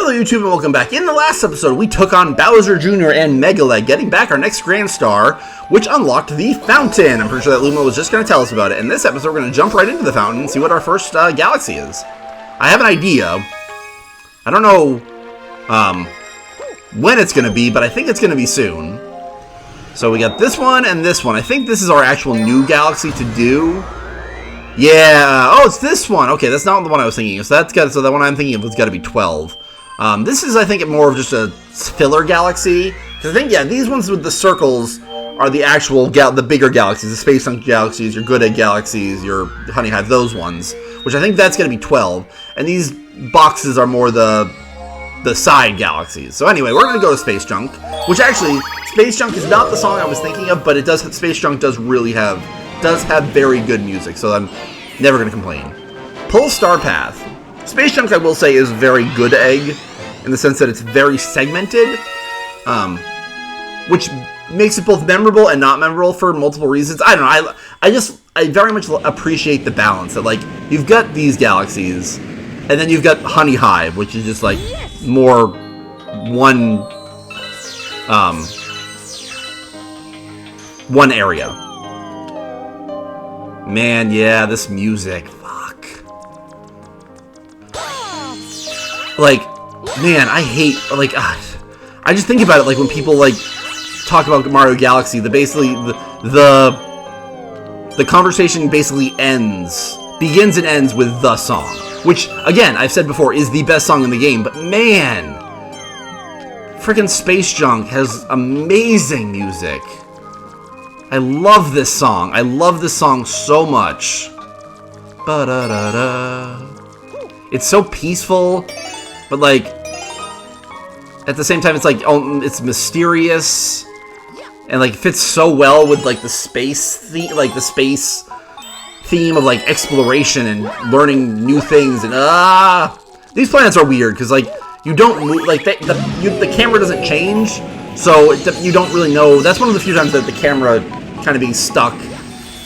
Hello YouTube and welcome back. In the last episode, we took on Bowser Jr. and Megaleg, getting back our next Grand Star, which unlocked the fountain. I'm pretty sure that Luma was just going to tell us about it. In this episode, we're going to jump right into the fountain and see what our first galaxy is. I have an idea. I don't know when it's going to be, but I think it's going to be soon. So we got this one and this one. I think this is our actual new galaxy to do. Yeah, oh, it's this one. Okay, that's not the one I was thinking of. So the one I'm thinking of has got to be 12. This is, I think, more of just a filler galaxy. Because I think, yeah, these ones with the circles are the actual, the bigger galaxies, the Space Junk galaxies, your Good Egg galaxies, your Honey Hive, those ones. Which I think that's going to be 12. And these boxes are more the side galaxies. So anyway, we're going to go to Space Junk. Which actually, Space Junk is not the song I was thinking of, but it does. Space Junk does really have very good music, so I'm never going to complain. Polestar Path. Space Junk, I will say, is very Good Egg, in the sense that it's very segmented, which makes it both memorable and not memorable for multiple reasons. I don't know, I very much appreciate the balance, that, like, you've got these galaxies, and then you've got Honey Hive, which is just, like, more one area. Man, yeah, this music, fuck. Like, man, I hate, like, I just think about it, like, when people, like, talk about Mario Galaxy, the conversation basically begins and ends with the song. Which, again, I've said before, is the best song in the game, but man, frickin' Space Junk has amazing music. I love this song. I love this song so much. Ba-da-da-da. It's so peaceful, but, like, at the same time, it's like, it's mysterious, and, like, fits so well with, like, the space theme, of, like, exploration and learning new things. And these planets are weird because, like, you don't move, like, the camera doesn't change, so you don't really know. That's one of the few times that the camera kind of being stuck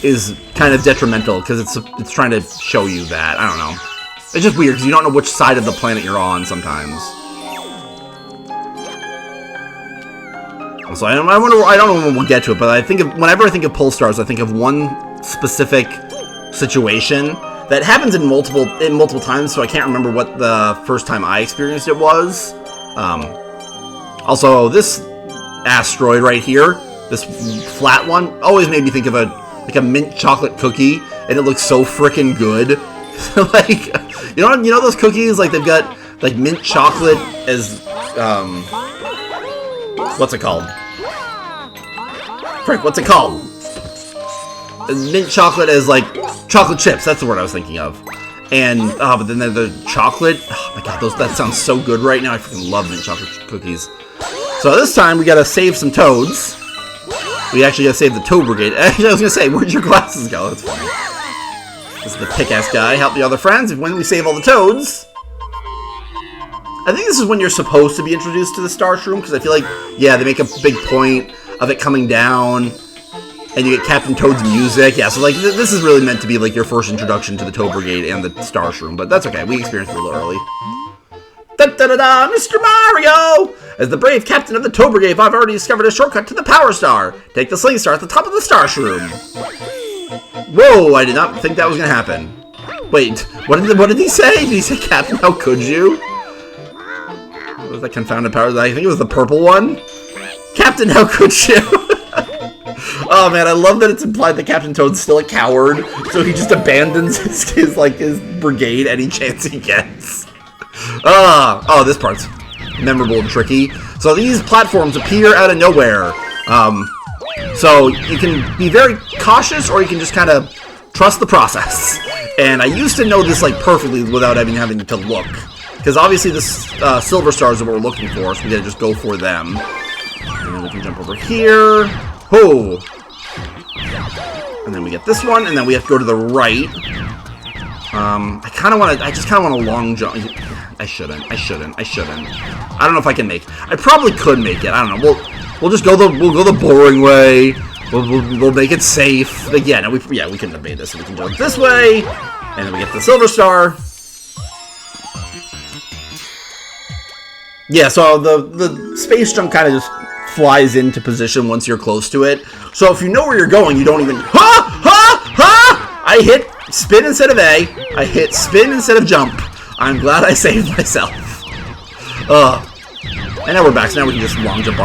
is kind of detrimental, because it's trying to show you that. I don't know. It's just weird because you don't know which side of the planet you're on sometimes. So I don't know when we'll get to it, but whenever I think of Polestars, I think of one specific situation that happens in multiple times. So I can't remember what the first time I experienced it was. Also, this asteroid right here, this flat one, always made me think of a mint chocolate cookie, and it looks so freaking good. Like, you know those cookies, like, they've got, like, mint chocolate as, what's it called? Frick, what's it called? Mint chocolate as, like, chocolate chips, that's the word I was thinking of. And, but then the chocolate, oh my god, that sounds so good right now. I freaking love mint chocolate cookies. So this time, we gotta save some toads. We actually gotta save the Toad Brigade. Actually, I was gonna say, where'd your glasses go? That's funny. This is the pick-ass guy. Help the other friends when we save all the toads. I think this is when you're supposed to be introduced to the Star Shroom, because I feel like, yeah, they make a big point of it coming down, and you get Captain Toad's music. Yeah, so, like, this is really meant to be, like, your first introduction to the Toad Brigade and the Star Shroom, but that's okay. We experienced it a little early. Da-da-da-da, Mr. Mario! As the brave captain of the Toad Brigade, I've already discovered a shortcut to the Power Star. Take the Sling Star at the top of the Star Shroom. Whoa, I did not think that was going to happen. Wait, what did he say? Did he say, Captain, how could you? What was that confounded power? I think it was the purple one. Captain, how could you? Oh man, I love that it's implied that Captain Toad's still a coward, so he just abandons his brigade any chance he gets. Oh, this part's memorable and tricky. So these platforms appear out of nowhere. So you can be very cautious, or you can just kind of trust the process. And I used to know this, like, perfectly without even having to look, because obviously the silver stars are what we're looking for, so we gotta just go for them. And then we can jump over here. Oh! And then we get this one, and then we have to go to the right. I just kind of want a long jump. I shouldn't. I don't know if I can make it. I probably could make it. I don't know. We'll just go the boring way. We'll make it safe. Like, yeah, no, we couldn't have made this. So we can jump this way, and then we get the silver star. Yeah, so the space junk kind of just flies into position once you're close to it. So if you know where you're going, you don't even... I hit spin instead of A. I hit spin instead of jump. I'm glad I saved myself. And now we're back, so now we can just long jump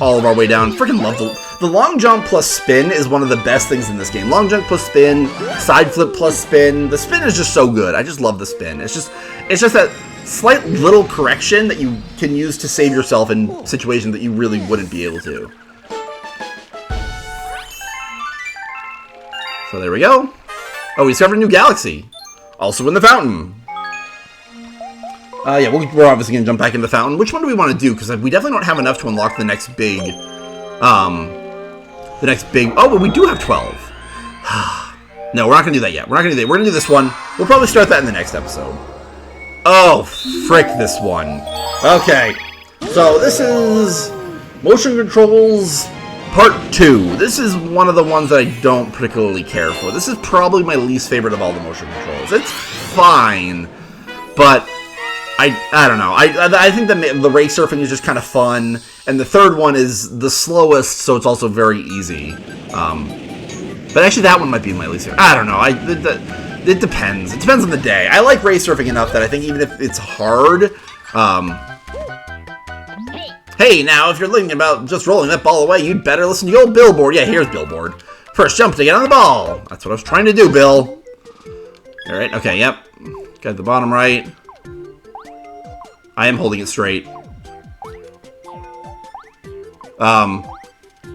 all of our way down. Freaking love the long jump plus spin is one of the best things in this game. Long jump plus spin, side flip plus spin. The spin is just so good. I just love the spin. It's just that slight little correction that you can use to save yourself in situations that you really wouldn't be able to. So there we go. Oh, we discovered a new galaxy. Also in the fountain. Yeah, we're obviously going to jump back in the fountain. Which one do we want to do? Because we definitely don't have enough to unlock the next big... Oh, but we do have 12. No, we're not going to do that yet. We're not going to do that. We're going to do this one. We'll probably start that in the next episode. Oh, frick this one. Okay. So, this is... Motion Controls Part 2. This is one of the ones that I don't particularly care for. This is probably my least favorite of all the motion controls. It's fine, but... I don't know. I think the race surfing is just kind of fun, and the third one is the slowest, so it's also very easy. But actually, that one might be my least favorite. I don't know. It depends. It depends on the day. I like race surfing enough that I think even if it's hard, hey, now if you're thinking about just rolling that ball away, you'd better listen to the old billboard. Yeah, here's billboard. First jump to get on the ball. That's what I was trying to do, Bill. All right. Okay. Yep. Got the bottom right. I am holding it straight.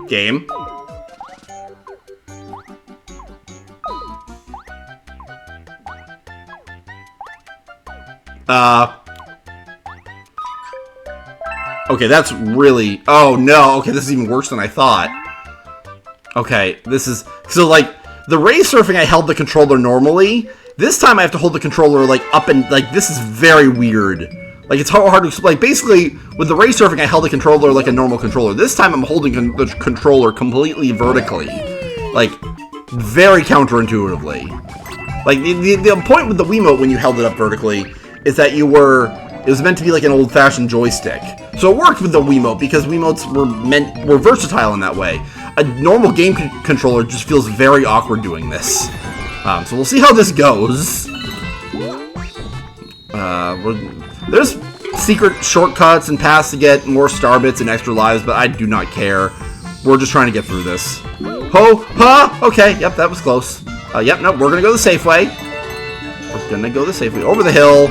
Game. Okay, that's really... Oh, no. Okay, this is even worse than I thought. Okay, this is... So, like, the race surfing, I held the controller normally. This time I have to hold the controller, like, up and... Like, this is very weird. Like, it's hard to explain. Basically, with the race surfing, I held the controller like a normal controller. This time, I'm holding the controller completely vertically. Like, very counterintuitively. Like, the point with the Wiimote when you held it up vertically is that you were... It was meant to be like an old-fashioned joystick. So it worked with the Wiimote because Wiimotes were versatile in that way. A normal game controller just feels very awkward doing this. So we'll see how this goes. There's secret shortcuts and paths to get more star bits and extra lives, but I do not care. We're just trying to get through this. Ho! Ha! Okay, yep, that was close. Yep, no, we're gonna go the safe way. We're gonna go the safe way. Over the hill.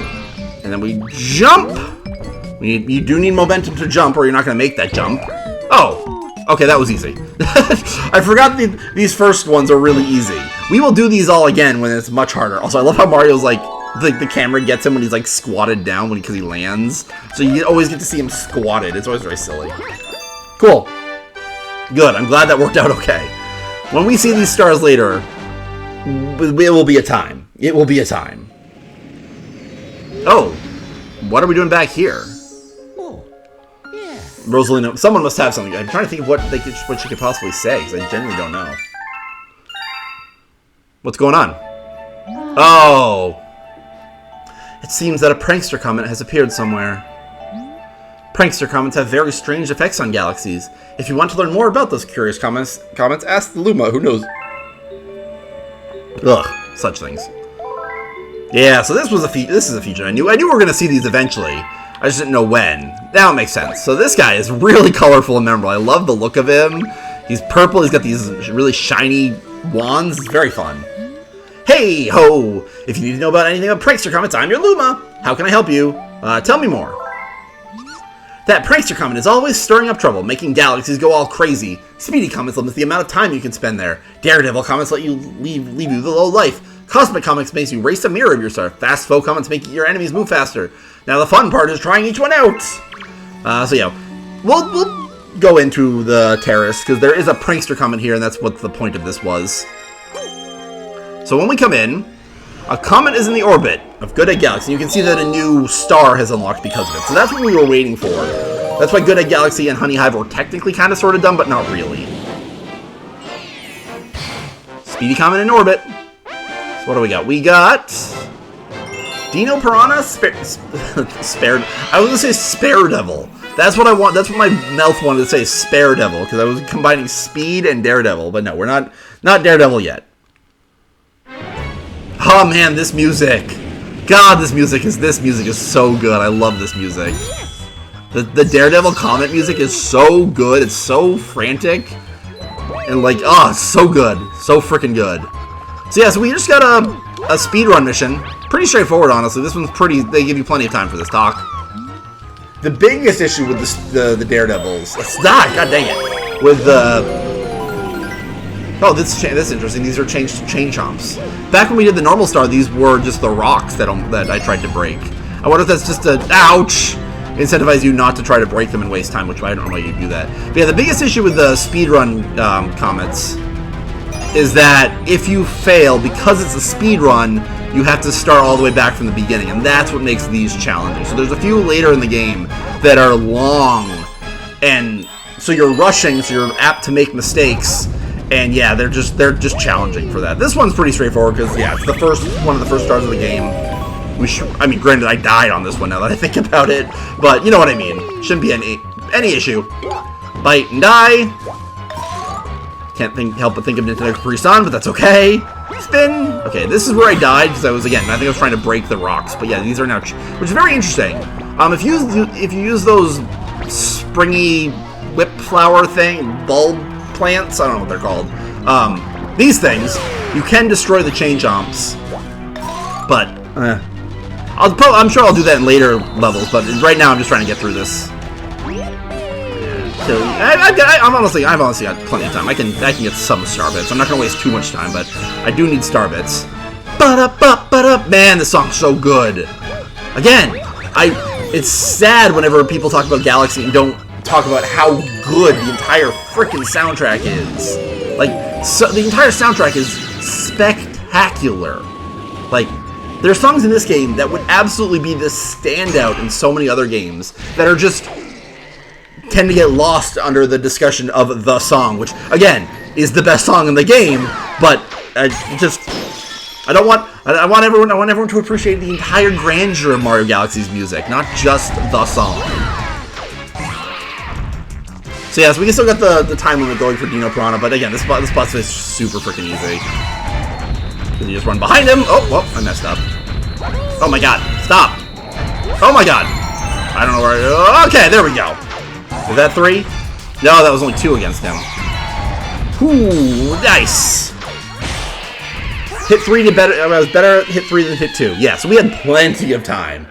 And then we jump! You do need momentum to jump, or you're not gonna make that jump. Oh! Okay, that was easy. I forgot these first ones are really easy. We will do these all again when it's much harder. Also, I love how Mario's like... The camera gets him when he's like squatted down because he lands. So you always get to see him squatted. It's always very silly. Cool. Good. I'm glad that worked out okay. When we see these stars later, it will be a time. It will be a time. Oh. What are we doing back here? Oh. Yeah. Rosalina, someone must have something. I'm trying to think of what she could possibly say, because I genuinely don't know. What's going on? Oh. It seems that a prankster comet has appeared somewhere. Prankster comets have very strange effects on galaxies. If you want to learn more about those curious comets, ask the Luma, who knows. Ugh, such things. Yeah, so this is a feature I knew we were going to see these eventually. I just didn't know when. Now it makes sense. So this guy is really colorful and memorable. I love the look of him. He's purple. He's got these really shiny wands. It's very fun. Hey ho! If you need to know about anything about prankster comets, I'm your Luma. How can I help you? Tell me more. That prankster comet is always stirring up trouble, making galaxies go all crazy. Speedy comets limit the amount of time you can spend there. Daredevil comets let you leave you the low life. Cosmic comets makes you race the mirror of your star. Fast foe comets make your enemies move faster. Now the fun part is trying each one out. So yeah, we'll go into the terrace because there is a prankster comet here, and that's what the point of this was. So when we come in, a comet is in the orbit of Good Egg Galaxy. You can see that a new star has unlocked because of it. So that's what we were waiting for. That's why Good Egg Galaxy and Honey Hive were technically kind of sort of done, but not really. Speedy comet in orbit. So what do we got? We got Dino Piranha? Spare... I was gonna say Spare Devil. That's what I want. That's what my mouth wanted to say, Spare Devil, because I was combining Speed and Daredevil. But no, we're not Daredevil yet. Oh man, this music. God, this music is so good. I love this music. The Daredevil Comet music is so good. It's so frantic. And like, oh, it's so good. So freaking good. So yeah, so we just got a speedrun mission. Pretty straightforward, honestly. This one's pretty, they give you plenty of time for this talk. The biggest issue with the Daredevils, god dang it, with the... Oh, this is interesting. These are chain chomps. Back when we did the normal star, these were just the rocks that I tried to break. I wonder if that's just a... Ouch! Incentivize you not to try to break them and waste time, which I don't know why you do that. But yeah, the biggest issue with the speedrun comets is that if you fail, because it's a speedrun, you have to start all the way back from the beginning, and that's what makes these challenging. So there's a few later in the game that are long, and so you're rushing, so you're apt to make mistakes. And yeah, they're just challenging for that. This one's pretty straightforward because yeah, it's one of the first stars of the game. I mean, granted, I died on this one now that I think about it, but you know what I mean. Shouldn't be any issue. Bite and die. Can't help but think of Nintendo Capri-Sun, but that's okay. Spin. Okay, this is where I died because I think I was trying to break the rocks. But yeah, these are now, which is very interesting. If you use those springy whip flower bulb plants, I don't know what they're called. These things, you can destroy the chain chomps, but I'm sure I'll do that in later levels. But right now, I'm just trying to get through this. So I've honestly got plenty of time. I can get some star bits. I'm not gonna waste too much time, but I do need star bits. Man, this song's so good. Again, it's sad whenever people talk about Galaxy and don't talk about how good the entire freaking soundtrack is. Like, so the entire soundtrack is spectacular. Like, there are songs in this game that would absolutely be the standout in so many other games that are just tend to get lost under the discussion of the song, which again is the best song in the game. But I want everyone to appreciate the entire grandeur of Mario Galaxy's music, not just the song. So yeah, so we still got the time limit going for Dino Piranha, but again, this boss is super freaking easy. You just run behind him. Oh, well, I messed up. Oh my god, stop. Oh my god. I don't know where okay, there we go. Is that 3? No, that was only 2 against him. Ooh, nice. Hit 3 to better. I was better at hit 3 than hit 2. Yeah, so we had plenty of time.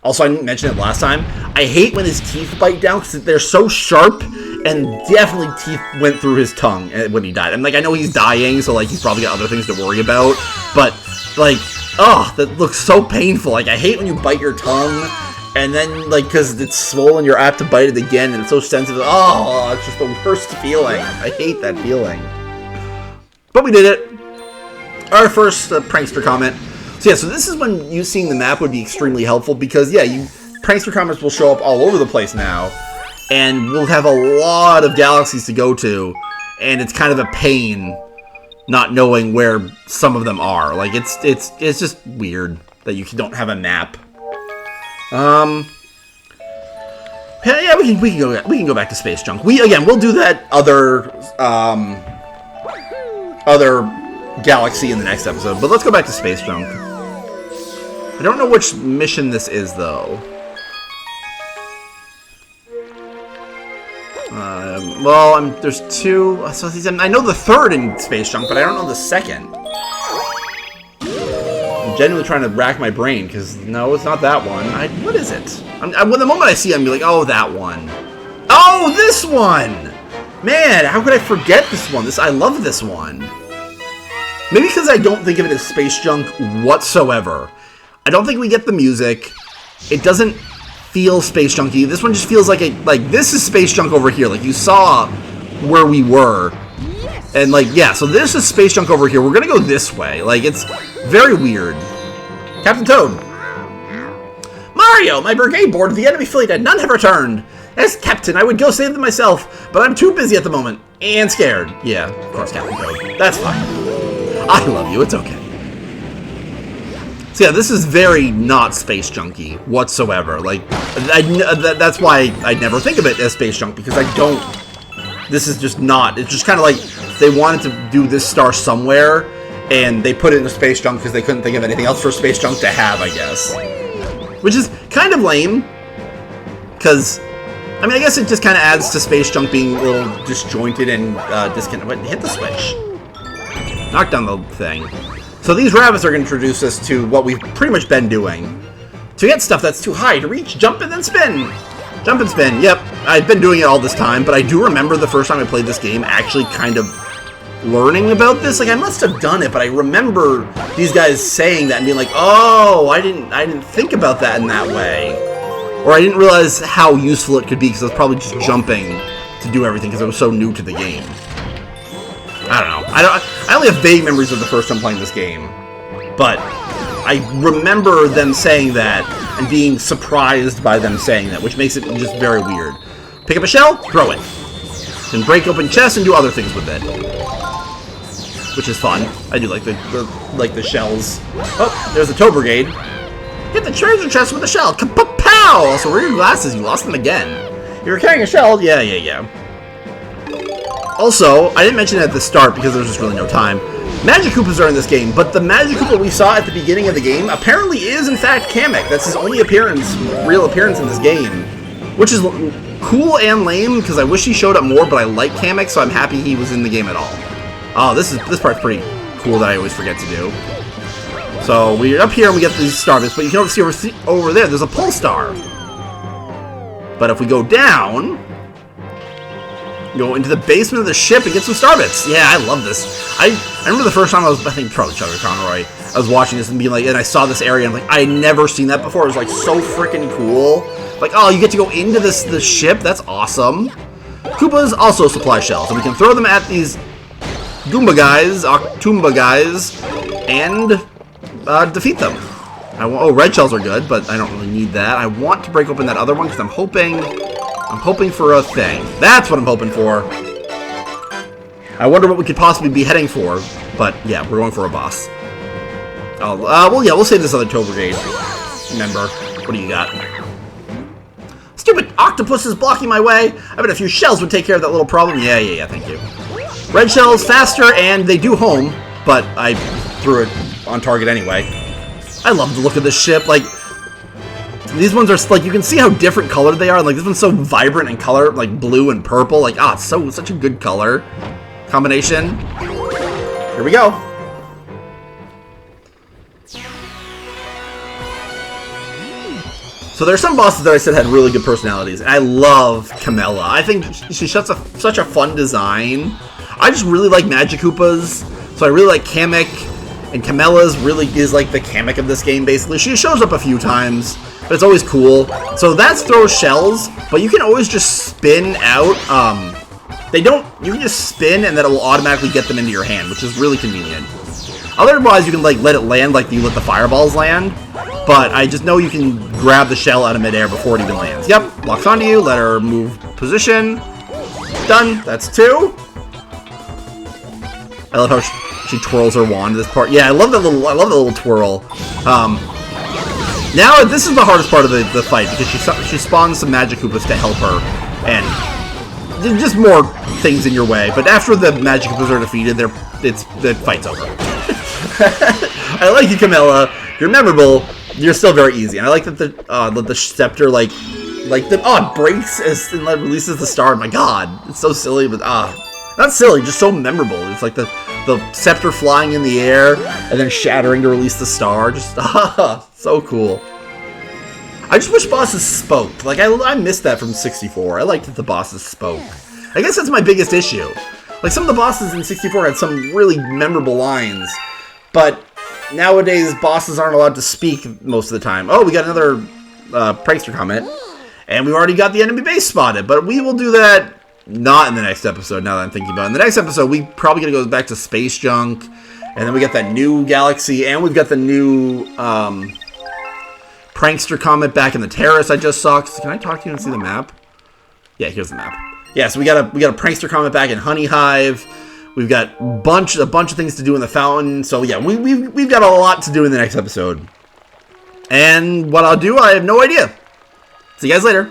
Also, I didn't mention it last time. I hate when his teeth bite down because they're so sharp, and definitely teeth went through his tongue when he died. And like, I know he's dying, so like he's probably got other things to worry about. But like, oh, that looks so painful. Like, I hate when you bite your tongue, and then like because it's swollen, you're apt to bite it again, and it's so sensitive. Oh, it's just the worst feeling. I hate that feeling. But we did it. Our first prankster comment. So yeah, so this is when you seeing the map would be extremely helpful because yeah, prankster comments will show up all over the place now, and we'll have a lot of galaxies to go to, and it's kind of a pain not knowing where some of them are. Like it's just weird that you don't have a map. Yeah, we can go back to Space Junk. We'll do that other galaxy in the next episode, but let's go back to Space Junk. I don't know which mission this is, though. There's 2. So I know the 3rd in Space Junk, but I don't know the 2nd. I'm genuinely trying to rack my brain, because no, it's not that one. What is it? When the moment I see it, I'm going to be like, oh, that one. Oh, this one! Man, how could I forget this one? I love this one. Maybe because I don't think of it as Space Junk whatsoever. I don't think we get the music. It doesn't feel Space Junky. This one just feels like this is Space Junk over here. Like, you saw where we were. And, like, yeah, so this is Space Junk over here. We're gonna go this way. Like, it's very weird. Captain Toad. Mario, my brigade boarded the enemy fleet and none have returned. As captain, I would go save them myself, but I'm too busy at the moment. And scared. Yeah, of course, Captain Toad. That's fine. I love you, it's okay. So yeah, this is very not Space Junky whatsoever. Like, that's why I never think of it as Space Junk, because I don't... This is just not... It's just kind of like they wanted to do this star somewhere, and they put it in a Space Junk because they couldn't think of anything else for Space Junk to have, I guess. Which is kind of lame, because... I mean, I guess it just kind of adds to Space Junk being a little disjointed and disconnected. Wait, hit the switch. Knock down the thing. So these rabbits are going to introduce us to what we've pretty much been doing. To get stuff that's too high to reach, jump and then spin. Jump and spin. Yep, I've been doing it all this time, but I do remember the first time I played this game actually kind of learning about this. Like, I must have done it, but I remember these guys saying that and being like, oh, I didn't think about that in that way. Or I didn't realize how useful it could be because I was probably just jumping to do everything because I was so new to the game. I don't know. I only have vague memories of the first time playing this game, but I remember them saying that and being surprised by them saying that, which makes it just very weird. Pick up a shell, throw it. Then break open chests and do other things with it, which is fun. I do like the shells. Oh, there's the Tow Brigade. Hit the treasure chest with a shell. Kapow! Also, where are your glasses? You lost them again. You were carrying a shell? Yeah. Also, I didn't mention it at the start because there's just really no time. Magic Koopas are in this game, but the Magic Koopa we saw at the beginning of the game apparently is, in fact, Kamek. That's his only real appearance in this game. Which is cool and lame, because I wish he showed up more, but I like Kamek, so I'm happy he was in the game at all. Oh, this part's pretty cool that I always forget to do. So, we're up here and we get these star bits, but you can see over there, there's a pull star. But if we go down... Go into the basement of the ship and get some star bits. Yeah, I love this. I remember the first time I think probably Chuck Conroy, I was watching this and being like, and I saw this area and I'm like, I had never seen that before. It was like so freaking cool. Like, oh, you get to go into this ship. That's awesome. Koopas also supply shells, and we can throw them at these Goomba guys, Octoomba guys, and defeat them. Oh, red shells are good, but I don't really need that. I want to break open that other one because I'm hoping for a thing. That's what I'm hoping for. I wonder what we could possibly be heading for, but yeah, we're going for a boss. We'll save this other Tow Brigade member. What do you got? Stupid octopus is blocking my way. I bet a few shells would take care of that little problem. Yeah, thank you. Red shells faster, and they do home, but I threw it on target anyway. I love the look of this ship. Like, these ones are, like, you can see how different colored they are. Like, this one's so vibrant in color, like blue and purple. Like, it's such a good color combination. Here we go. So there's some bosses that I said had really good personalities. And I love Camella. I think she's such a fun design. I just really like Magic Koopas. So I really like Kamek. And Camella's really is like the Kamek of this game, basically. She shows up a few times, but it's always cool. So that's throw shells, but you can always just spin out. You can just spin and then it will automatically get them into your hand, which is really convenient. Otherwise, you can like let it land like you let the fireballs land. But I just know you can grab the shell out of midair before it even lands. Yep, locks onto you, let her move position. Done, that's 2. I love how she twirls her wand this part. Yeah, I love that little twirl. Now this is the hardest part of the fight because she spawns some Magic Koopas to help her, and just more things in your way. But after the Magic Koopas are defeated, the fight's over. I like you, Camella. You're memorable. You're still very easy, and I like that the scepter it breaks and releases the star. My God, it's so silly, but not silly, just so memorable. It's like the scepter flying in the air and then shattering to release the star. Just so cool. I just wish bosses spoke. Like I missed that from 64. I liked that the bosses spoke. I guess that's my biggest issue. Like some of the bosses in 64 had some really memorable lines, but nowadays bosses aren't allowed to speak most of the time. Oh, we got another prankster comment, and we already got the enemy base spotted, but we will do that not in the next episode, now that I'm thinking about it. In the next episode, we probably going to go back to Space Junk, and then we got that new galaxy, and we've got the new prankster comment back in the terrace I just saw. Can I talk to you and see the map? Yeah, here's the map. Yeah, so we got a prankster comment back in Honey Hive. We've got a bunch of things to do in the fountain. So yeah, we've got a lot to do in the next episode. And what I'll do, I have no idea. See you guys later.